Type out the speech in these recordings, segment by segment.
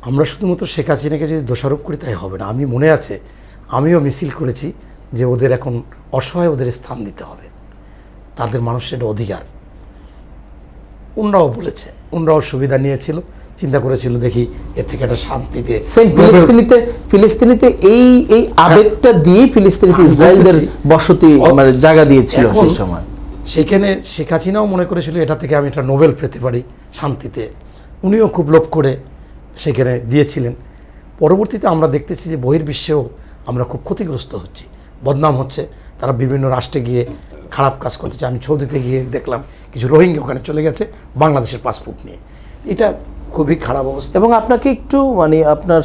আমরা শুধুমাত্র শেখ হাসিনাকে যদি দোষারোপ করি তাই হবে না। আমি মনে আছে আমিও মিছিল করেছি যে ওদের এখন অসহায়, ওদের স্থান দিতে হবে, তাদের মানুষের এটা অধিকার। ওনরাও বলেছে, ওনরাও সুবিধা নিয়েছিল, চিন্তা করেছিল দেখি এর থেকে একটা শান্তিতে। ফিলিস্তিনিতে এই আবেগটা দিয়ে ফিলিস্তিনিতে ইসরায়েলদের বসতি মানে জায়গা দিয়েছিল সেই সময়। সেখানে শেখ হাসিনাও মনে করেছিল এটা থেকে আমি একটা নোবেল পেতে পারি শান্তিতে, উনিও খুব লোভ করে সেখানে দিয়েছিলেন। পরবর্তীতে আমরা দেখতেছি যে বহির্বিশ্বেও আমরা খুব ক্ষতিগ্রস্ত হচ্ছি, বদনাম হচ্ছে, তারা বিভিন্ন রাষ্ট্রে গিয়ে খারাপ কাজ করতেছে। আমি সৌদিতে গিয়ে দেখলাম কিছু রোহিঙ্গা ওখানে চলে গেছে বাংলাদেশের পাসপোর্ট নিয়ে, এটা খুবই খারাপ অবস্থা। এবং আপনাকে একটু মানে আপনার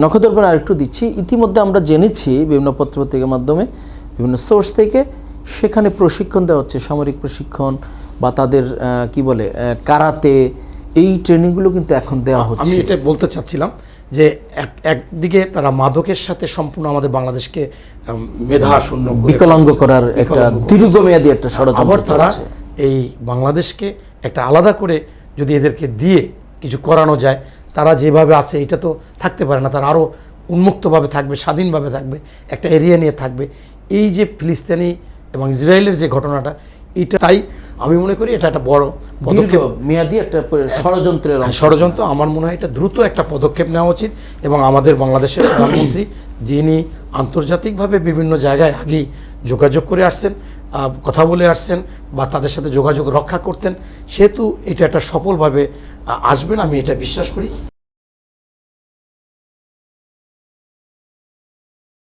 নখদর্পণ আর একটু দিচ্ছি, ইতিমধ্যে আমরা জেনেছি বিভিন্ন পত্রপত্রিকার মাধ্যমে, বিভিন্ন সোর্স থেকে, সেখানে প্রশিক্ষণ দেওয়া হচ্ছে, সামরিক প্রশিক্ষণ বা তাদের কি বলে কারাতে, এই ট্রেনিংগুলো কিন্তু এখন দেওয়া হচ্ছে। আমি এটা বলতে চাচ্ছিলাম যে একদিকে তারা মাদকের সাথে সম্পূর্ণ আমাদের বাংলাদেশকে মেধাশূন্য বিকলাঙ্গ করার একটা দীর্ঘমেয়াদী একটা ষড়যন্ত্র। আবার তারা এই বাংলাদেশকে একটা আলাদা করে যদি এদেরকে দিয়ে কিছু করানো যায়, তারা যেভাবে আছে এটা তো থাকতে পারে না, তারা আরও উন্মুক্তভাবে থাকবে, স্বাধীনভাবে থাকবে, একটা এরিয়া নিয়ে থাকবে। এই যে ফিলিস্তিনি এবং ইসরায়েলের যে ঘটনাটা, এটা তাই আমি মনে করি এটা একটা বড় পদক্ষেপ, মেয়াদী একটা ষড়যন্ত্র। আমার মনে হয় এটা দ্রুত একটা পদক্ষেপ নেওয়া উচিত। এবং আমাদের বাংলাদেশের প্রধানমন্ত্রী যিনি আন্তর্জাতিকভাবে বিভিন্ন জায়গায় আগেই যোগাযোগ করে আসছেন, কথা বলে আসছেন বা তাদের সাথে যোগাযোগ রক্ষা করতেন, সেহেতু এটা একটা সফলভাবে আসবেন, আমি এটা বিশ্বাস করি।